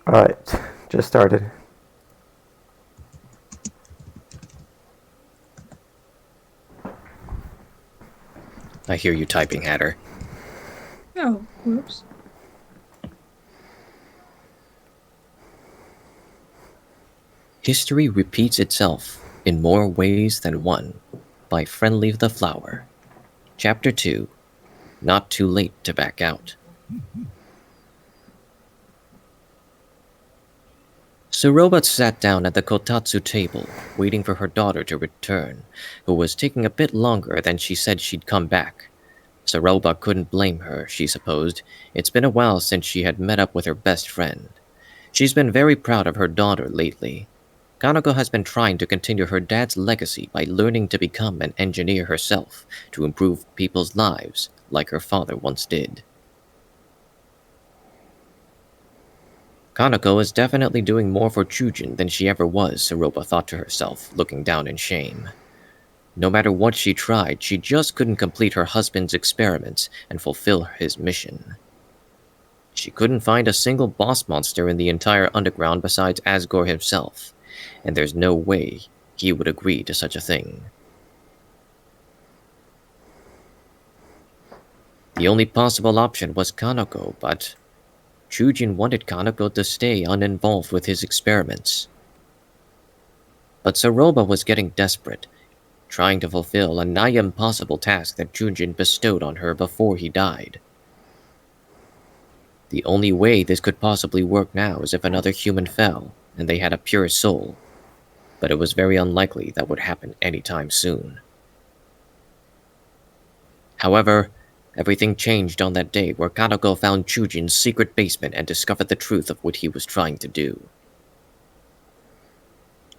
Alright, just started. I hear you typing, Hatter. Oh, whoops. History repeats itself in more ways than one by Friendly the Flower. Chapter 2. Not Too Late to Back Out. Ceroba sat down at the kotatsu table, waiting for her daughter to return, who was taking a bit longer than she said she'd come back. Ceroba couldn't blame her, she supposed. It's been a while since she had met up with her best friend. She's been very proud of her daughter lately. Kanako has been trying to continue her dad's legacy by learning to become an engineer herself to improve people's lives, like her father once did. Kanako is definitely doing more for Chujin than she ever was, Ceroba thought to herself, looking down in shame. No matter what she tried, she just couldn't complete her husband's experiments and fulfill his mission. She couldn't find a single boss monster in the entire underground besides Asgore himself, and there's no way he would agree to such a thing. The only possible option was Kanako, but Chujin wanted Kanako to stay uninvolved with his experiments. But Ceroba was getting desperate, trying to fulfill a nigh impossible task that Chujin bestowed on her before he died. The only way this could possibly work now is if another human fell, and they had a pure soul, but it was very unlikely that would happen anytime soon. However, everything changed on that day where Kanako found Chujin's secret basement and discovered the truth of what he was trying to do.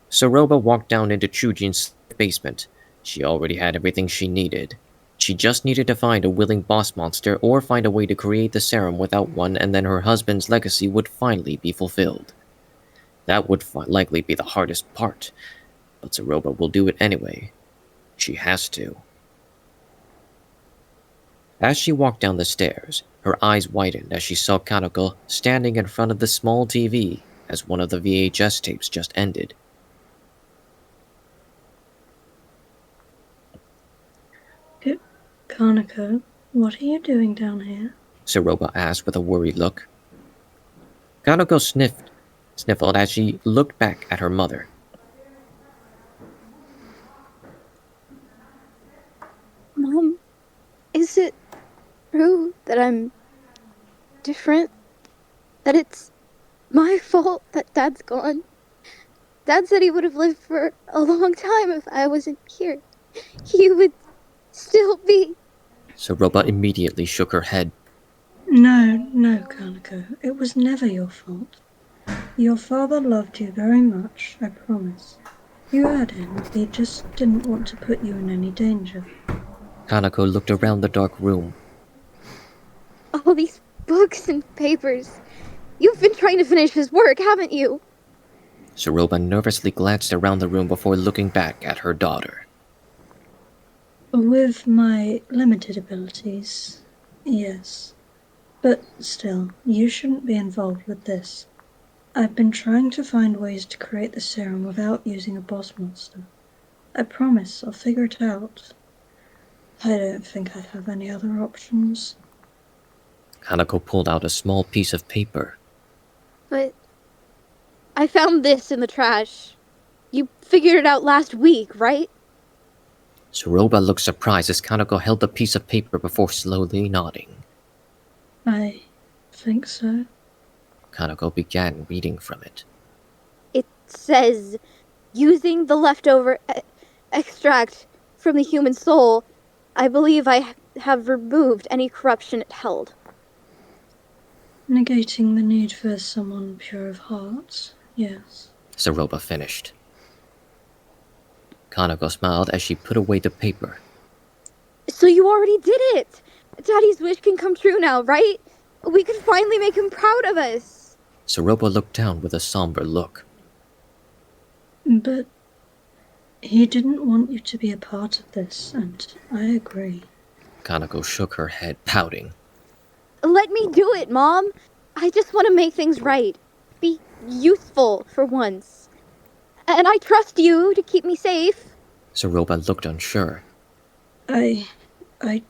Ceroba walked down into Chujin's basement. She already had everything she needed. She just needed to find a willing boss monster or find a way to create the serum without one, and then her husband's legacy would finally be fulfilled. That would likely be the hardest part, but Ceroba will do it anyway. She has to. As she walked down the stairs, her eyes widened as she saw Kanako standing in front of the small TV as one of the VHS tapes just ended. Kanako, what are you doing down here? Ceroba asked with a worried look. Kanako sniffled as she looked back at her mother. Mom, is it true that I'm different? That it's my fault that Dad's gone? Dad said he would have lived for a long time if I wasn't here. He would still be. Ceroba immediately shook her head. No, Kanako. It was never your fault. Your father loved you very much, I promise. You had him, he just didn't want to put you in any danger. Kanako looked around the dark room. All these books and papers. You've been trying to finish his work, haven't you? Ceroba nervously glanced around the room before looking back at her daughter. With my limited abilities, yes. But still, you shouldn't be involved with this. I've been trying to find ways to create the serum without using a boss monster. I promise I'll figure it out. I don't think I have any other options. Kanako pulled out a small piece of paper. But I found this in the trash. You figured it out last week, right? Ceroba looked surprised as Kanako held the piece of paper before slowly nodding. I think so. Kanako began reading from it. It says, using the leftover extract from the human soul, I believe I have removed any corruption it held. Negating the need for someone pure of heart, yes. Ceroba finished. Kanako smiled as she put away the paper. So you already did it! Daddy's wish can come true now, right? We can finally make him proud of us! Ceroba looked down with a somber look. But he didn't want you to be a part of this, and I agree. Kanako shook her head, pouting. Let me do it, Mom! I just want to make things right. be useful for once. And I trust you to keep me safe. Ceroba looked unsure. I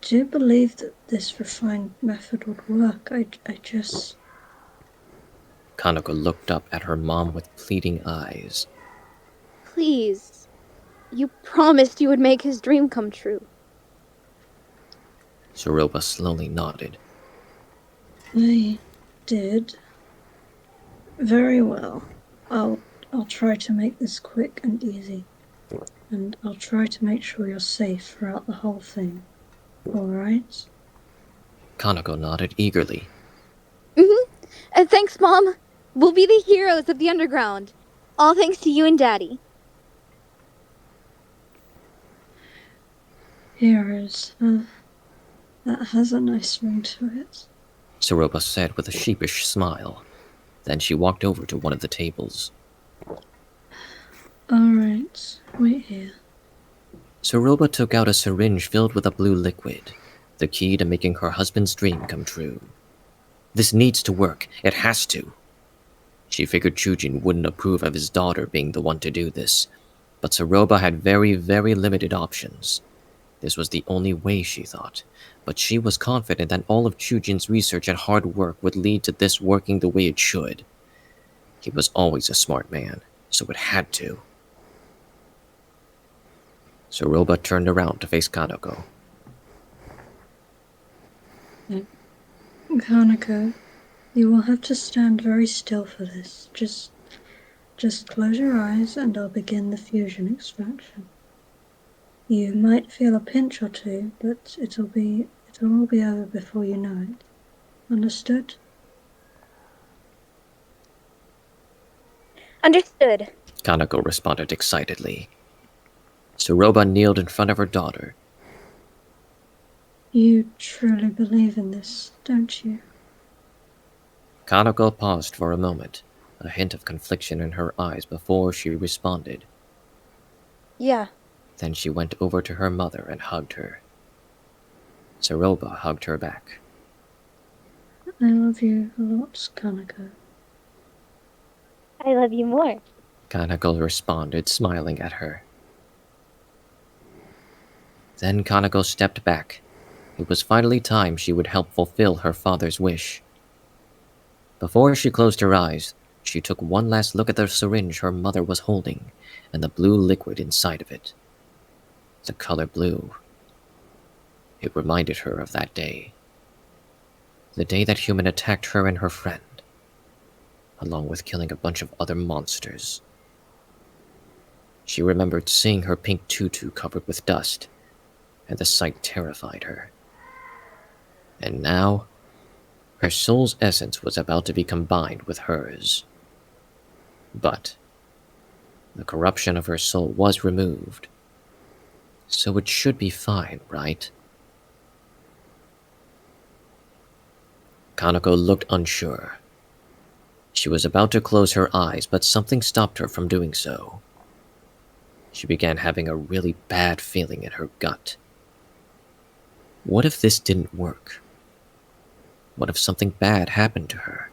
do believe that this refined method would work. I just... Kanako looked up at her mom with pleading eyes. Please. You promised you would make his dream come true. Ceroba slowly nodded. I did. Very well. I'll try to make this quick and easy. And I'll try to make sure you're safe throughout the whole thing. Alright? Kanako nodded eagerly. And thanks, Mom. We'll be the heroes of the underground. All thanks to you and Daddy. Heroes. That has a nice ring to it. Ceroba said with a sheepish smile. Then she walked over to one of the tables. Alright, wait here. Ceroba took out a syringe filled with a blue liquid, the key to making her husband's dream come true. This needs to work. It has to. She figured Chujin wouldn't approve of his daughter being the one to do this, but Ceroba had very, very limited options. This was the only way, she thought, but she was confident that all of Chujin's research and hard work would lead to this working the way it should. He was always a smart man, so it had to. Ceroba turned around to face Kanako. Kanako, you will have to stand very still for this. Just close your eyes and I'll begin the fusion extraction. You might feel a pinch or two, but it'll all be over before you know it. Understood? Understood. Kanako responded excitedly. Ceroba kneeled in front of her daughter. You truly believe in this, don't you? Kanako paused for a moment, a hint of confliction in her eyes before she responded. Yeah. Then she went over to her mother and hugged her. Ceroba hugged her back. I love you a lot, Kanako. I love you more. Kanako responded, smiling at her. Then Kanako stepped back. It was finally time she would help fulfill her father's wish. Before she closed her eyes, she took one last look at the syringe her mother was holding and the blue liquid inside of it. The color blue. It reminded her of that day. The day that human attacked her and her friend, along with killing a bunch of other monsters. She remembered seeing her pink tutu covered with dust, and the sight terrified her. And now, her soul's essence was about to be combined with hers. But the corruption of her soul was removed, so it should be fine, right? Kanako looked unsure. She was about to close her eyes, but something stopped her from doing so. She began having a really bad feeling in her gut. What if this didn't work? What if something bad happened to her?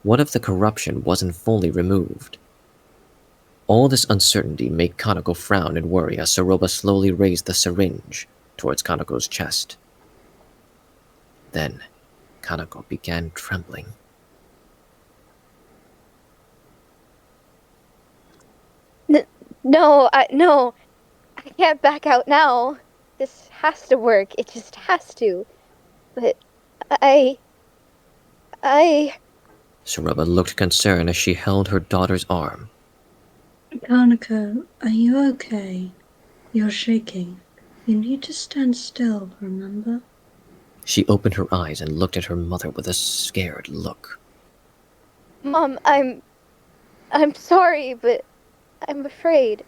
What if the corruption wasn't fully removed? All this uncertainty made Kanako frown and worry as Ceroba slowly raised the syringe towards Kanako's chest. Then, Kanako began trembling. No, I can't back out now. This has to work. It just has to. But I... Ceroba looked concerned as she held her daughter's arm. Kanako, are you okay? You're shaking. You need to stand still, remember? She opened her eyes and looked at her mother with a scared look. Mom, I'm sorry, but I'm afraid.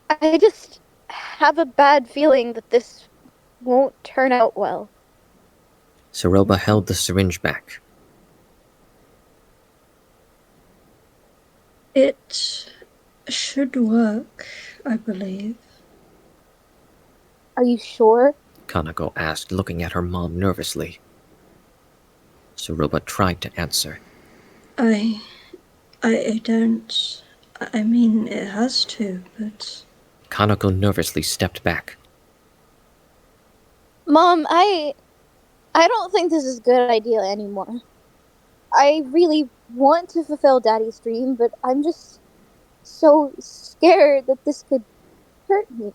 I just have a bad feeling that this won't turn out well. Ceroba held the syringe back. It should work, I believe. Are you sure? Kanako asked, looking at her mom nervously. Ceroba tried to answer. I don't. I mean, it has to, but... Kanako nervously stepped back. Mom, I don't think this is a good idea anymore. I really want to fulfill Daddy's dream, but I'm just so scared that this could hurt me.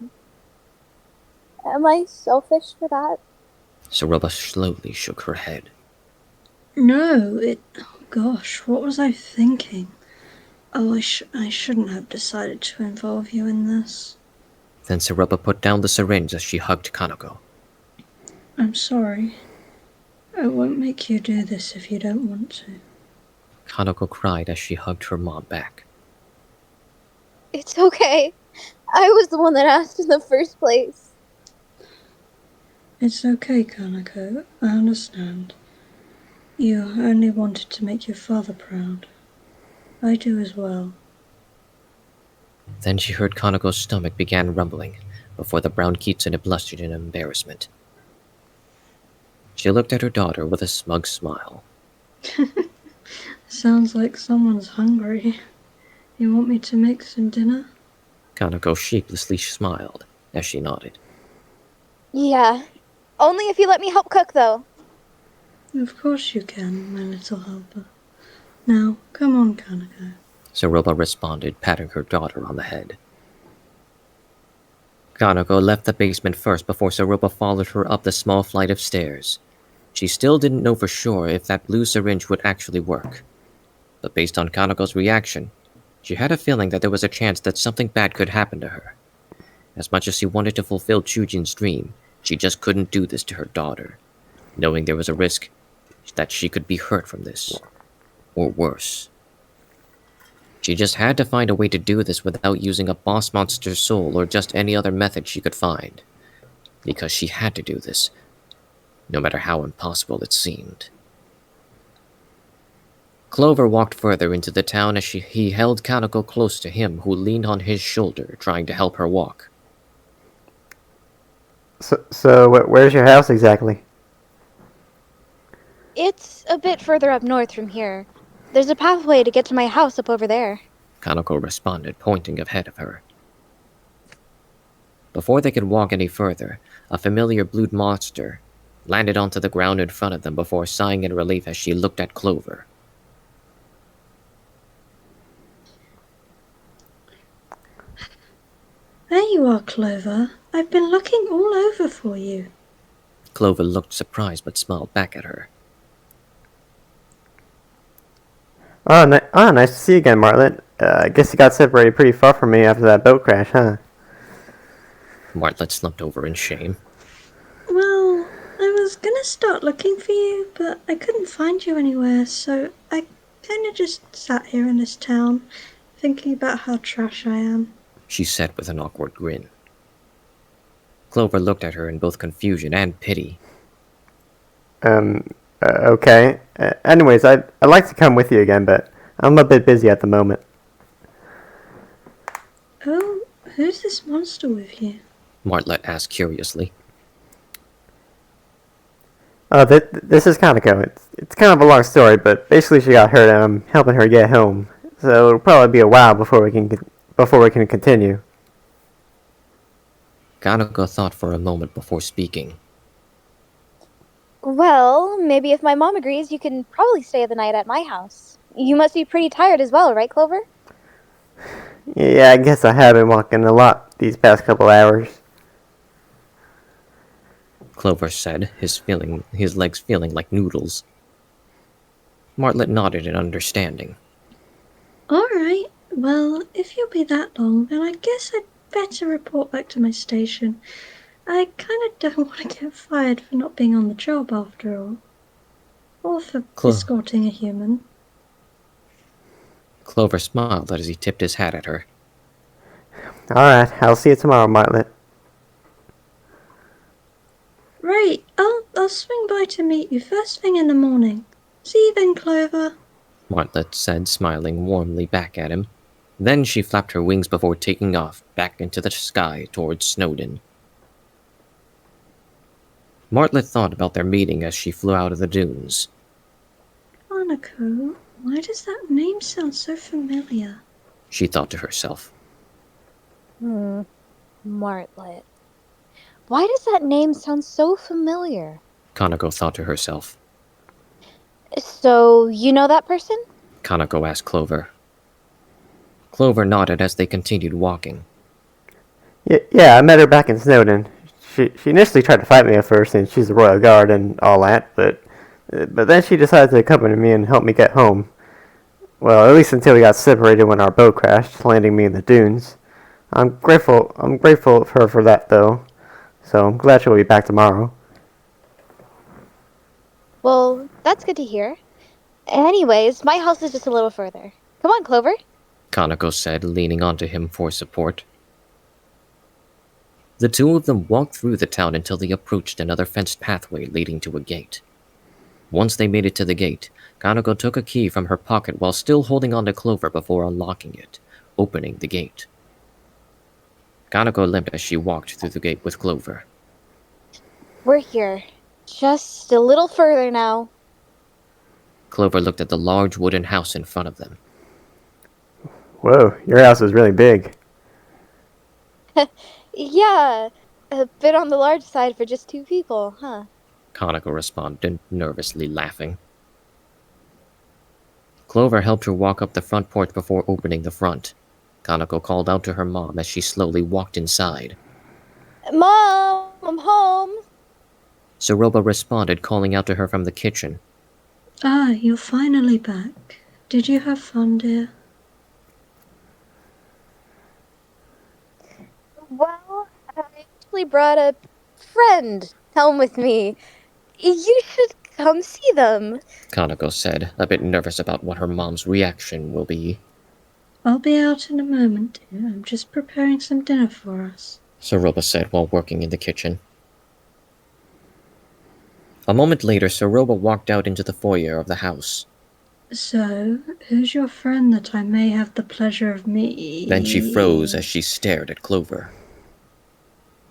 Am I selfish for that? Ceroba slowly shook her head. No, oh gosh, what was I thinking? Oh, I shouldn't have decided to involve you in this. Then Ceroba put down the syringe as she hugged Kanako. I'm sorry. I won't make you do this if you don't want to. Kanako cried as she hugged her mom back. It's okay. I was the one that asked in the first place. It's okay, Kanako. I understand. You only wanted to make your father proud. I do as well. Then she heard Kanako's stomach began rumbling, before the brown kitsune blushed in embarrassment. She looked at her daughter with a smug smile. Sounds like someone's hungry. You want me to make some dinner? Kanako sheepishly smiled as she nodded. Yeah. Only if you let me help cook, though. Of course you can, my little helper. Now, come on, Kanako. Ceroba responded, patting her daughter on the head. Kanako left the basement first before Ceroba followed her up the small flight of stairs. She still didn't know for sure if that blue syringe would actually work. But based on Kanako's reaction, she had a feeling that there was a chance that something bad could happen to her. As much as she wanted to fulfill Chujin's dream, she just couldn't do this to her daughter, knowing there was a risk that she could be hurt from this. Or worse. She just had to find a way to do this without using a boss monster's soul or just any other method she could find. Because she had to do this, no matter how impossible it seemed. Clover walked further into the town as he held Kanako close to him, who leaned on his shoulder, trying to help her walk. So where's your house exactly? It's a bit further up north from here. There's a pathway to get to my house up over there. Kanako responded, pointing ahead of her. Before they could walk any further, a familiar blue monster landed onto the ground in front of them before sighing in relief as she looked at Clover. There you are, Clover. I've been looking all over for you. Clover looked surprised but smiled back at her. Oh, nice to see you again, Martlet. I guess you got separated pretty far from me after that boat crash, huh? Martlet slumped over in shame. Well, I was gonna start looking for you, but I couldn't find you anywhere, so I kinda just sat here in this town, thinking about how trash I am. She said with an awkward grin. Clover looked at her in both confusion and pity. Okay. Anyways, I'd like to come with you again, but I'm a bit busy at the moment. Oh, who's this monster with you? Martlet asked curiously. Oh, this is Kanako. It's kind of a long story, but basically she got hurt and I'm helping her get home. So it'll probably be a while before we can continue. Kanako thought for a moment before speaking. Well, maybe if my mom agrees, you can probably stay the night at my house. You must be pretty tired as well, right, Clover? Yeah, I guess I have been walking a lot these past couple hours. Clover said, his legs feeling like noodles. Martlet nodded in understanding. Alright, well, if you'll be that long, then I guess I'd better report back to my station. I kinda don't want to get fired for not being on the job after all. Or for escorting a human. Clover smiled as he tipped his hat at her. Alright, I'll see you tomorrow, Martlet. Right, I'll swing by to meet you first thing in the morning. See you then, Clover. Martlet said, smiling warmly back at him. Then she flapped her wings before taking off back into the sky towards Snowdon. Monica, Why does that name sound so familiar? She thought to herself. Martlet. Why does that name sound so familiar? Kanako thought to herself. So, you know that person? Kanako asked Clover. Clover nodded as they continued walking. Yeah, I met her back in Snowden. She initially tried to fight me at first, and she's a royal guard and all that, but then she decided to accompany me and help me get home. Well, at least until we got separated when our boat crashed, landing me in the dunes. I'm grateful for her for that, though. So I'm glad she'll be back tomorrow. Well, that's good to hear. Anyways, my house is just a little further. Come on, Clover. Kanako said, leaning onto him for support. The two of them walked through the town until they approached another fenced pathway leading to a gate. Once they made it to the gate, Kanako took a key from her pocket while still holding onto Clover before unlocking it, opening the gate. Kanako limped as she walked through the gate with Clover. We're here. Just a little further now. Clover looked at the large wooden house in front of them. Whoa, your house is really big. Yeah, a bit on the large side for just 2 people, huh? Kanako responded, nervously laughing. Clover helped her walk up the front porch before opening the front. Kanako called out to her mom as she slowly walked inside. Mom, I'm home. Ceroba responded, calling out to her from the kitchen. Ah, you're finally back. Did you have fun, dear? Well, I actually brought a friend home with me. You should come see them. Kanako said, a bit nervous about what her mom's reaction will be. I'll be out in a moment, dear. I'm just preparing some dinner for us. Ceroba said while working in the kitchen. A moment later, Ceroba walked out into the foyer of the house. So, who's your friend that I may have the pleasure of meeting? Then she froze as she stared at Clover.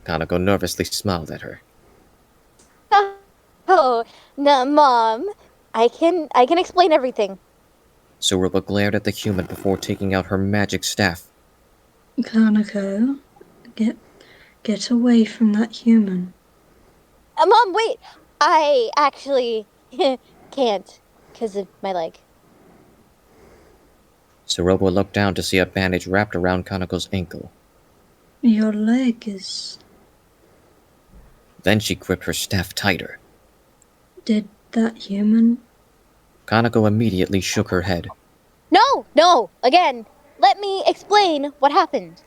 Kanako nervously smiled at her. Oh, no, Mom. I can explain everything. Ceroba glared at the human before taking out her magic staff. Kanako, get away from that human. Mom, wait. I actually can't because of my leg. Ceroba looked down to see a bandage wrapped around Kanako's ankle. Your leg is... Then she gripped her staff tighter. Did that human? Kanako immediately shook her head. No, again. Let me explain what happened.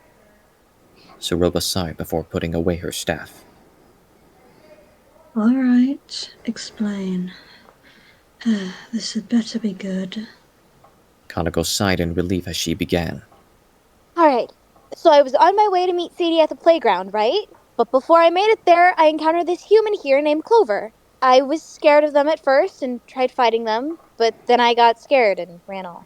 Ceroba sighed before putting away her staff. All right, explain. This had better be good. Kanako sighed in relief as she began. Alright, so I was on my way to meet Sadie at the playground, right? But before I made it there, I encountered this human here named Clover. I was scared of them at first and tried fighting them, but then I got scared and ran off.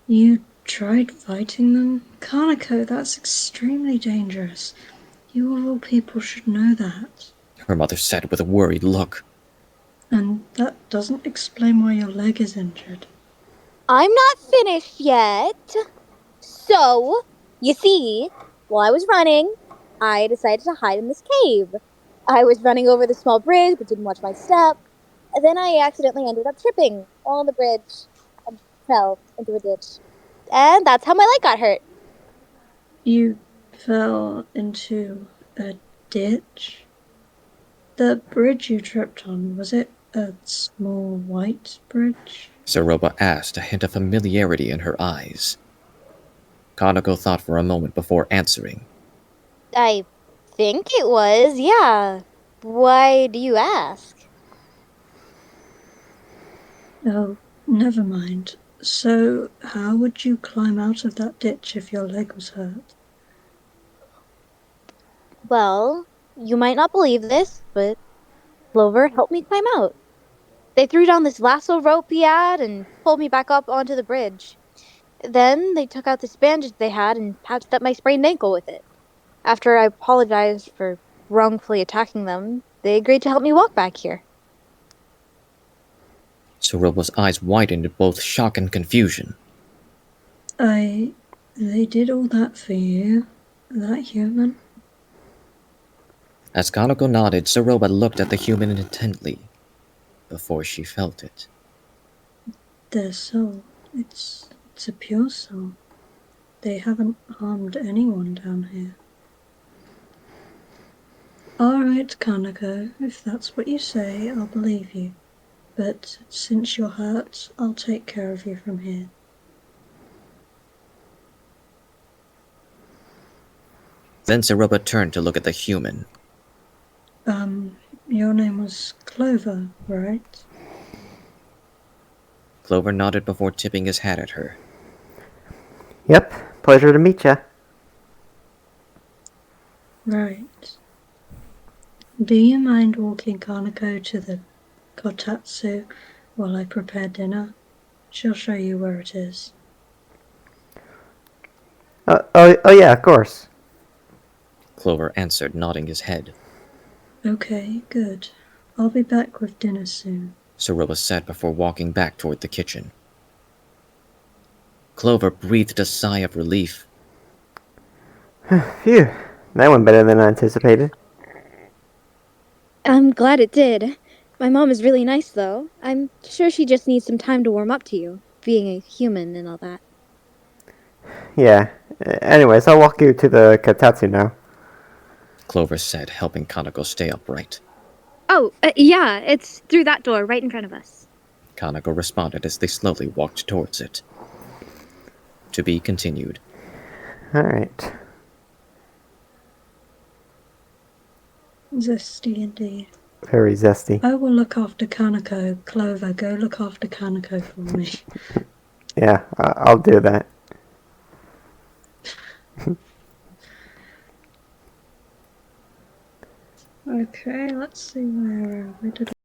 You tried fighting them? Kanako, that's extremely dangerous. You of all people should know that. Her mother said with a worried look. And that doesn't explain why your leg is injured. I'm not finished yet. So, you see, while I was running, I decided to hide in this cave. I was running over the small bridge, but didn't watch my step. And then I accidentally ended up tripping on the bridge and fell into a ditch. And that's how my leg got hurt. You fell into a ditch? The bridge you tripped on, was it a small white bridge? Ceroba asked, a hint of familiarity in her eyes. Kanako thought for a moment before answering. I think it was, yeah. Why do you ask? Oh, never mind. So, how would you climb out of that ditch if your leg was hurt? Well, you might not believe this, but Clover helped me climb out. They threw down this lasso rope he had and pulled me back up onto the bridge. Then they took out this bandage they had and patched up my sprained ankle with it. After I apologized for wrongfully attacking them, They agreed to help me walk back here. Ceroba's eyes widened in both shock and confusion. They did all that for you? That human? As Kanako nodded, Ceroba looked at the human intently before she felt it. Their soul. It's a pure soul. They haven't harmed anyone down here. Alright, Kanako, if that's what you say, I'll believe you. But since you're hurt, I'll take care of you from here. Then Ceroba turned to look at the human. Your name was Clover, right? Clover nodded before tipping his hat at her. Yep, pleasure to meet ya. Right. Do you mind walking Kanako to the kotatsu while I prepare dinner? She'll show you where it is. Oh yeah, of course. Clover answered, nodding his head. Okay, good. I'll be back with dinner soon. Ceroba said before walking back toward the kitchen. Clover breathed a sigh of relief. Phew, that went better than I anticipated. I'm glad it did. My mom is really nice, though. I'm sure she just needs some time to warm up to you, being a human and all that. Yeah. Anyways, I'll walk you to the Katatsu now. Clover said, helping Kanako stay upright. Oh, yeah, it's through that door right in front of us. Kanako responded as they slowly walked towards it. To be continued. Alright. Zesty indeed. Very zesty. I will look after Kanako. Clover, go look after Kanako for me. Yeah, I'll do that. Okay, let's see where we did.